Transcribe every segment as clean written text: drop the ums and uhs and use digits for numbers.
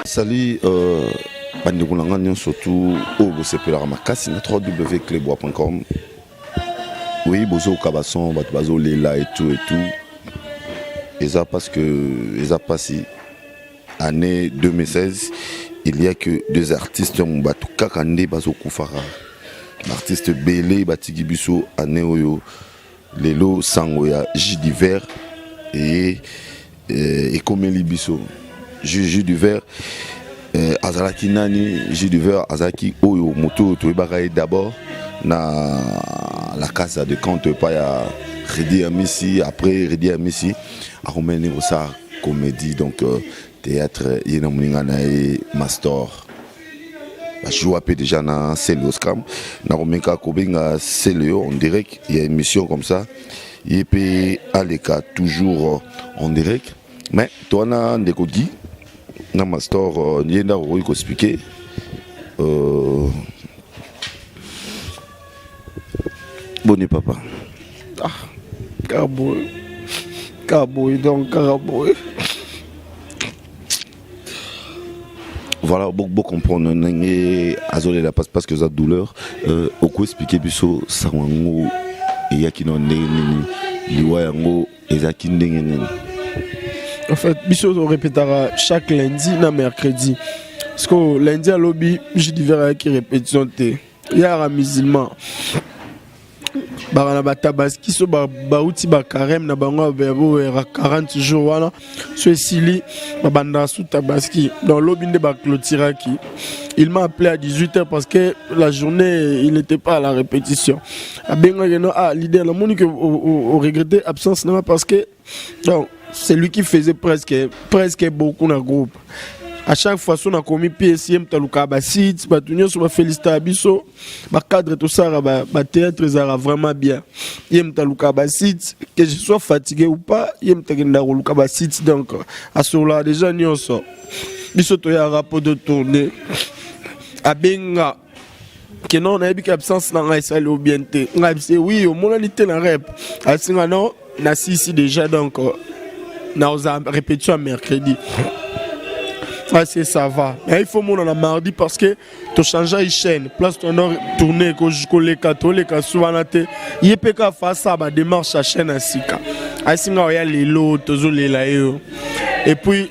Salut, surtout au Makasi, www.clebois.com. Oui, Bozo Kabasson, Bazo Lela et tout. Et ça parce que, passé, année 2016, il n'y a que deux artistes, Batou Kakande, Bazo Koufara. L'artiste Bélé, Batigi Bisso, année Oyo, Lelo, Sangoya, J d'hiver et Komeli Bisso. Jus du verre, Azalaki Nani, jus du verre, Azalaki Oyo, Moto, Touibaraï d'abord, na la casa de Kante, pas ya Redi Amissi, après Redi Amissi, à Romaine ça comédie, donc théâtre, Yena Mouningana et Mastor. Je joue déjà dans Célio Scam, na Romenka Kobenga Célio, en direct, il y a une émission comme ça, il peut aller toujours en direct, mais toi, on a des codis. Dans ma store, il y a un expliquer. Bonne papa. Ah, Caraboy. Caraboy, donc Caraboy. Voilà, beaucoup comprendre. Azolé la passe parce que ça douleur. Au coup expliquer biso sango et yakino neni liwayango ezakindengeni. En fait, Bisso on répétera chaque lundi et mercredi. Parce que lundi à lobby, je dirais qu'il répétition. Il y a un musulman. Barana Batabaski, so Bauti Bakarem, Nabango Bebo, 40 jours. Voilà. So Sili, Babanda sous Tabaski. Dans le lobby de Baklotiraki. Il m'a appelé à 18h parce que la journée, il n'était pas à la répétition. L'idée, la monique, au regretté absence, parce que. Donc, c'est lui qui faisait presque beaucoup dans le groupe. À chaque fois, on a commis pièce, il y a des sites, on a félicité Abisso, le cadre, tout ça, le théâtre, ça vraiment bien. Il y a des sites, que je sois fatigué ou pas, il y a des sites. Donc, à ce moment-là, déjà, nous sommes. Bisso, il y a un rapport de tournée. À Benga, que non, on a eu une absence dans la salle au bien. On a dit oui, au moment où on était dans la rep. À ce moment-là, on a ici déjà, donc. Nous avons répété à mercredi. Ça va. Mais il faut mon la mardi parce que tu changes de chaîne. Place ton heure tourner jusqu'au les catholiques souvent il peut pas faire ça ma démarche à chaîne à Sika. À Singa il y a les lots, toujours les laïos. Et puis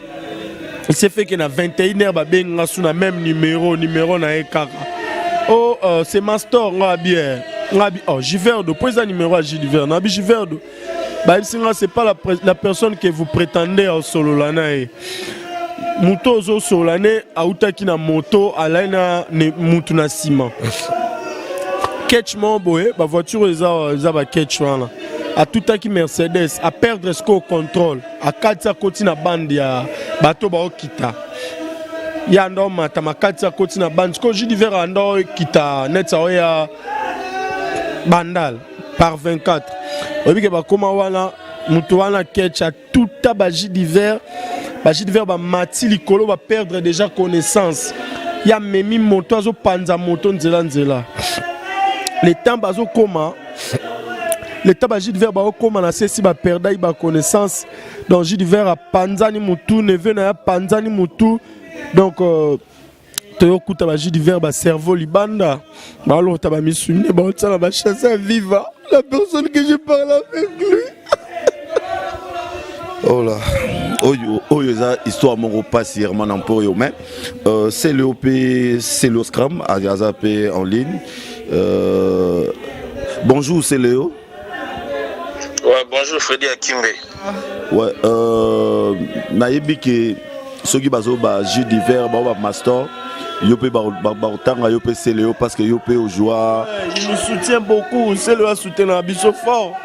il s'est fait qu'il y a 21h ba benga sous le même numéro na ekaka. Oh c'est Master bien. Oh Giverdo, pose un numéro à Giverdo. Na Giverdo. C'est pas la personne que vous prétendez au solo l'année. Moto zo solo l'année, autaki na moto, alaina ne mutu na ciment. Ketchman boye, ba voiture eza ba ketchman. A tout aki Mercedes, à perdre ce contrôle, à 4 côté na bande ya bato ba okita. ya ndo matamakati ya koti na band ko jus d'hiver ando kita net sa ya bandal par 24 obi ke ba koma wana mutu wana ketcha tout ba jus d'hiver ba mati likolo ba perdre déjà connaissance ya memi moto azo panza moto nzela le temps bazo koma le temps ba jus d'hiver ba koma na sesi ba perdai ba connaissance donc jus d'hiver a panzani mutu neve na ya panzani mutu donc toyokuta ba jus d'hiver ba cerveau libanda ba lota ba misune ba tsala ba chasser viva la personne que je parle avec lui. Oh là, oh ça histoire mon repas sierement en pour yo mais c'est le OP, c'est le Scrum à Yazapé en ligne. Bonjour, c'est Léo. Ouais, bonjour Freddy Akimbe. Ouais, naïbi que ceux qui baso ba jus d'hiver ba master Yopé Barotanga, Yopé c'est Léo parce que Yopé au joie. Il nous soutient beaucoup, c'est le soutien à Bisso fort.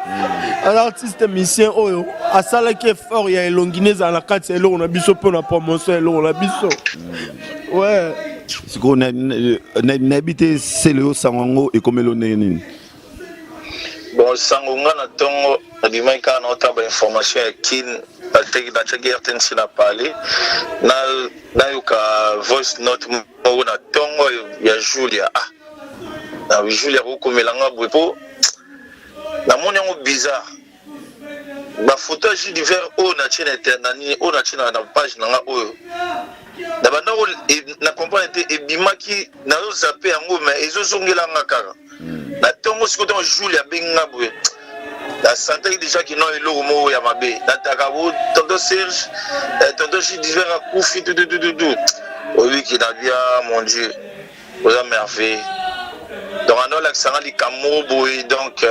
Un artiste musicien, oh, à ça qui est fort, il y a Longuinez à la carte, c'est là on a Bisso pour la promotion, là on a Bisso. Ouais. C'est qu'on a habité c'est Léo Sangongo et comme l'on bon, Sangongo na tongo, na bimaika na otaba information ya kin. Na chaki RTNC na parlé na yuka voice note mo na tongo ya Julia na Julia ko melanga bwepo na moni ngo bizarre ba photo jus d'hiver o na chena eternani o na chena na page na oyo na banda na comprendre te ebimaki na yo zaper yango mais ezozongela nga kaka na tongo sikoto Julia benga bwe la santé déjà qui n'ont eu l'eau ya mabe d'atakabo tonton Serge tonton jus d'hiver a koufi tout oui qui n'a bien mon Dieu aux merveilles donc on a l'accent li kamobo donc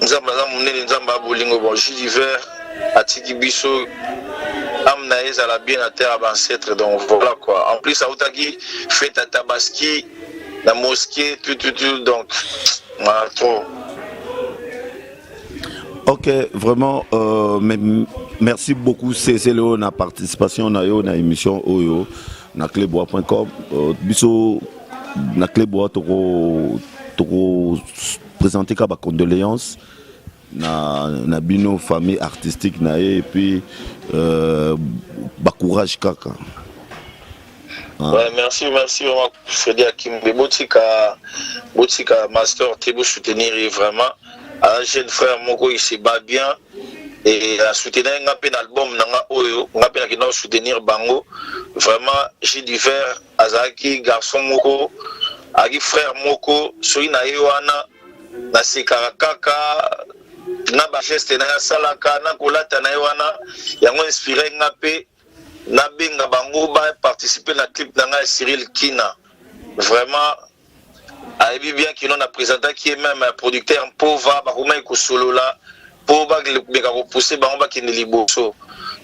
nous avons bolingo bon jus d'hiver à tiki biso amnaez à la bien à terre ancêtre donc voilà quoi en plus ça outaki fait à Tabaski la mosquée tout donc trop. Ok, vraiment, merci beaucoup. C'est la participation à l'émission Oyo, na clébois.com. Biso, na clébois, toko présenter comme condoléances na bino famille artistique na et puis courage kaka. Ouais, merci vraiment Freddy Akimbe Botika Master Tebo soutenir vraiment. Un jeune frère Moko il se bat bien et à soutenir un album nanga oyo ngapena ki na soutenir bango vraiment jus d'hiver azaki garçon Moko aki frère Moko soki na yewana na sekarakaka na ba geste na salaka na kolata na yewana yango inspiré ngape na benga bango ba participer na clip nanga Cyril Kina vraiment a bien qui l'on a présenté qui est même un producteur pauvre bakoma ko solo là pour ba beka ko pousser bango qui ne liboso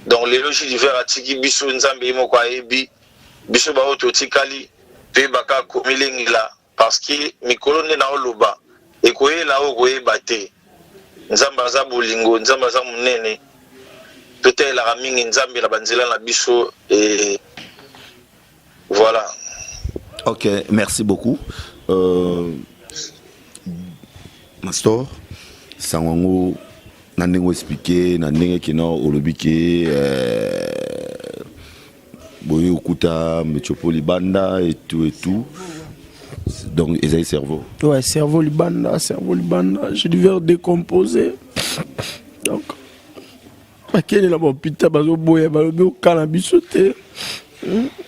donc les logis d'hiver atiki biso nzambe moko ayebi biso ba ototikali pe baka komilengila parce que mikolo ne na oloba e koyela o koyeba te nzambe aza bolingo nzambe aza munene totela mingi nzambe na banzela na biso et voilà. Ok, merci beaucoup. Mastor, Sangongo, Nandengo expliqué, Nandengo qui n'a olobike, Boyo Okuta, Metropoli Banda et tout. Donc, ils ont cerveau. Ouais, cerveau Libanda. Je devais décomposer. Donc, quel est l'hôpital, Bazoboya, Balobo, cannabis sauté.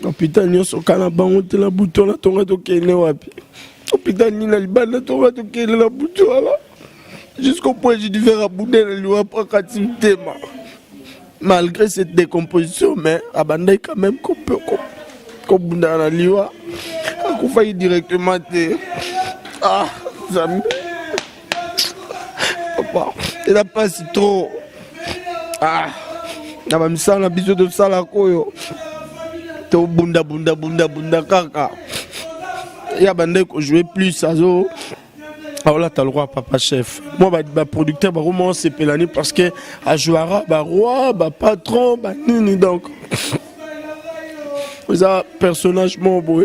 L'hôpital nyonso kana bango te la bouton la tonga to kene wapi hôpital ni na libanda tonga to kene la bouton là jusqu'au point j'ai dû faire abouder le loi pratique malgré cette décomposition mais abandai quand même comme bunda na liwa a failli directement te zami papa il a pas si trop na ba misala biso de sala koyo to bunda kaka ya bande ko jouer plus azo alors là t'as le roi papa chef moi ba producteur ba comment c'est pelani parce que a jouera ba roi ba patron ba nini donc un personnage beau.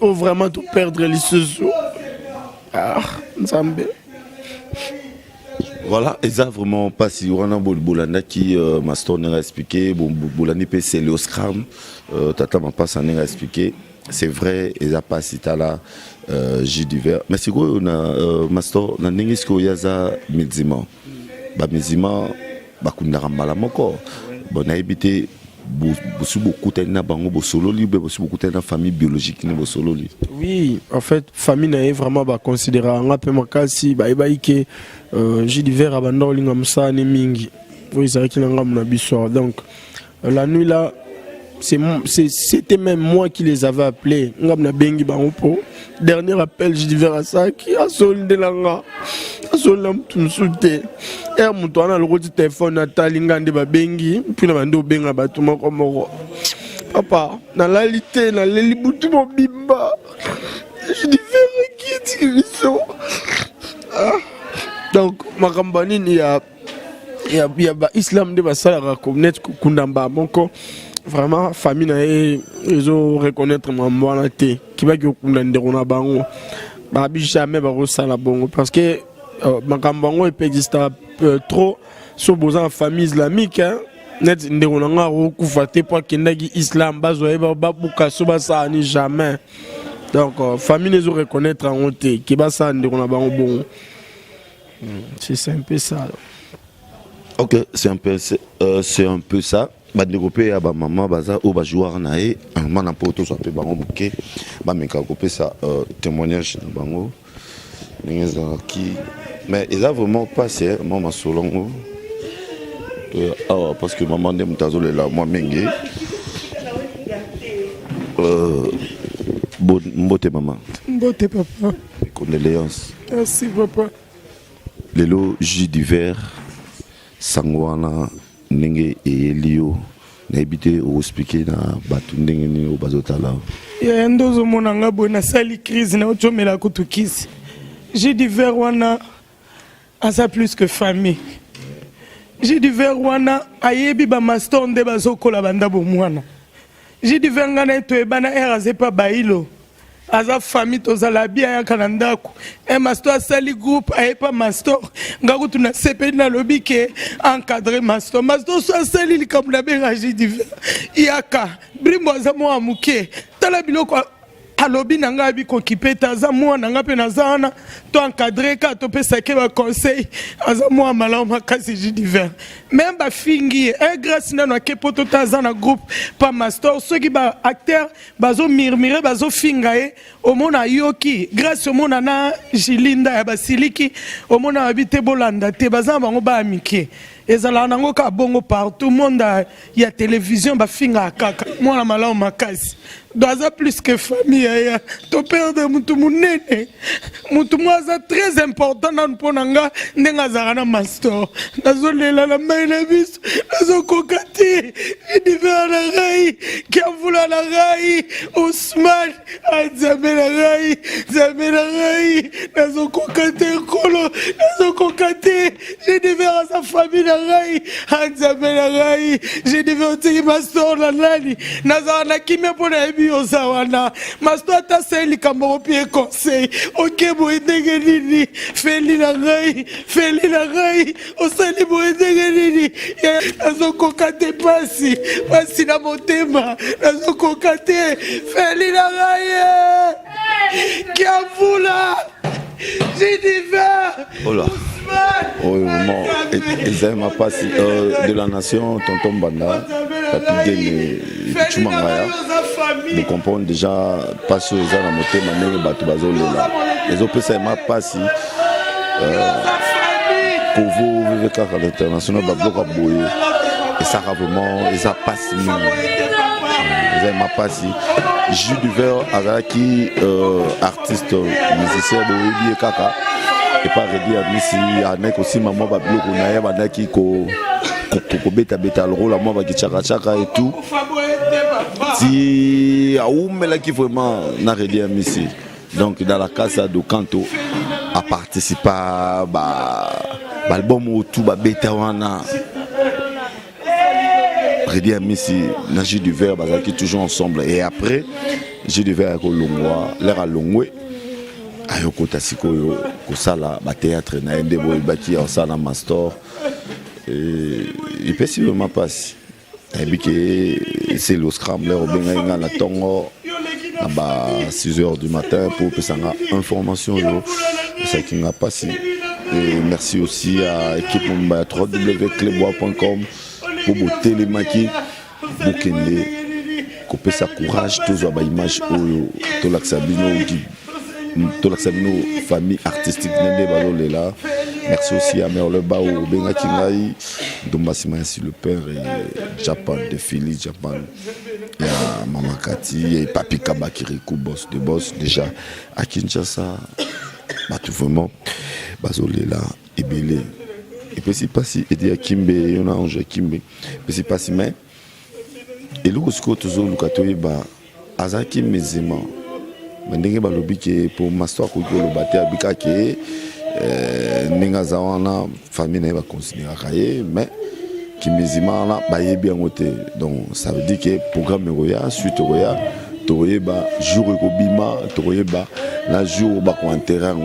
On vraiment tout perdre les sous. Ah, Nzambe. Voilà, et ça vraiment pas si on a Bolanda qui Mastor n'a expliqué, Bolani peut c'est le scrum, Tata m'a pas s'en a expliqué. C'est vrai, et ça pas si t'as là J d'hiver. Mais c'est quoi on a Mastor, on a n'engis ko yaza mizima, ba mizima, ba kundara malamoko, bon a habité beaucoup de bango bosololi beaucoup de famille biologique ni bosololi. Oui, en fait famille n'est vraiment pas considérée on peut makasi ba que j'ai d'hiver abandon linga musa ni mingi oui ça qui n'anga mon biso donc la nuit là c'était même moi qui les avais appelés ngam bengi bango po dernier appel j'ai d'hiver à ça qui a solde langa solam tunsuté et muto ana le téléphone atalinga nde ba bengi puis na bando benga batu moko moko papa na lalité na leli butu mobimba je dis faire qui est donc makambani il y a ba islam de ba sala reconnaître kundamba moko vraiment famille na ils ont reconnaître mwana te qui va kunda ndero bango ba bi jamais ba sala bongo parce que makambango peut exister trop sur besoin famille islamique hein net ndero nga ko faté pour kendagi islam bazoye ba buka so ba ça ni jamais donc famille les reconnaître en honte qui ba ça ndero na bango bon c'est un peu ça. OK, c'est un peu ça. Ba développer à ba maman baza ou ba joueur naé un man en poto so pe bango bouquet ba meka couper ça témoignage bango qui mais il a vraiment passé maman solongo parce que maman de mutazole là moi mengue mbote maman mbote papa condoléances merci papa lelo jus d'hiver sangwana ndenge elio na ebité o expliquer na batu ndenge ni o bazotala ya ndozo monanga bona sali crise na otomela kutukisi j'ai d'hiver wana asa plus que famille j'ai d'hiver wana ayebi ba master nde bazokola banda bomwana j'ai d'hiver ngana eto ebana eraze pa bailo aza famille tozala bien ya kanandako un master sali groupe ayepa master ngakutu na sepeli na lobi ke encadrer master so sali likambo na benga j'ai d'hiver yaka brimbo aza mwa muke tala biloko alobi nanga bi kokipe taza mwana nga pe nazana to encadrer ka to pesa ke ba conseil aza mwa malamu makasi j'ai d'hiver même ba fingi grâce na ke poto taza na groupe pa master ceux qui ba acteur bazo murmurer bazo fingae au mona yoki grâce au mona na jilinda ya basiliki au mona habité bolanda te baza bango ba amike ezala nango ka bongo partout monde ya télévision ba finga kaka mwana malamu makasi doza plus que famille ya to perdre mutu munene mutu mwaza très important na mponanga ndenga zara master nazolela na maina biso nazokokati idivera na rai kiavula na rai Ousmane azame na rai zame na rai nazokokati kolo nazokokati idivera sa famille na rai azame na rai idivera master na nani nazara na kimia pona Osawana master ta seli kambo pie conseil OK bo ndenge nini feli na gai osali bo ndenge nini azokokate pasi na motema azokokate feli na gai kiavula j'ai d'hiver voilà oui maman ils aiment pas si de la nation tonton Banda Papi Chumangaya vous comprenez déjà pas sur les gens à monter ma batu bazolela les autres ça m'a pas si pour vous vivez car à l'international ba bloc à boyer et ça vraiment ils a pas si ils aiment pas si jus du verre azaki artiste musicien de kaka et pas redire ici avec aussi maman ba bloc on a bandaki ko beta le rôle à moi ba kichaka et tout si aumela qui vraiment n'a redire ici donc dans la casa do canto a participé ba album ou tout ba beta wana Redi Amisi, na Jus du Verre, qui toujours ensemble. Et après, Jus du Verre, l'air à Longwe. Ayoko Tasiko, Kosala, théâtre, na Ndebo, Ibaki, Osana Mastor. Il peut si vraiment passer. C'est le scrambler au Benga la Tongo à 6h du matin pour que ça ait information. C'est qui n'a pas si. Merci aussi à l'équipe www.clebois.com pour vos télémaki pour qu'elle couper sa courage tous à image tout l'axabino famille artistique là. Merci aussi à Merle Bao Benga Kingai Dombasima si le père et Japan de Philly Japan et à Maman Kati et Papi Kabakirikou boss de boss déjà à Kinshasa tout vraiment Bazolé là et Belé et puis c'est pas si aider à Kimbe on a Ange Kimbe mais c'est pas si mais et le Cusco toujours le katoye ba Azaki Mezema ndenge balobi ke pour master ko le baté abika ke ninga zawana famille na ba considérer kaye mais qui mezima na ba yebi ngote donc ça veut dire que programme roya suite roya toyeba jour ko bima toyeba la jour ba ko terrain.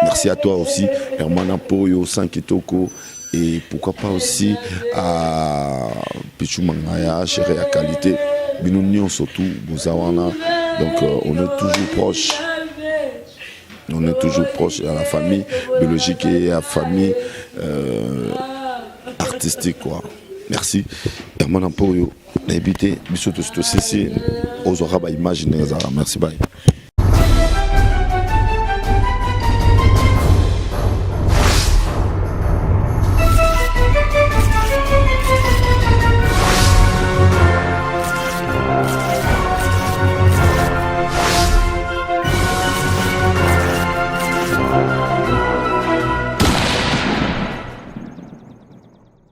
Merci à toi aussi Hermana Poyo Sankitoko et pourquoi pas aussi à Pichu Mangaya chérie à qualité binunion surtout Bozawana. Donc on est toujours proche. On est toujours proche à la famille biologique et à la famille artistique quoi. Merci. Hermana Poyo, invité, bisous de ce ceci, aux aura imaginer. Merci bye.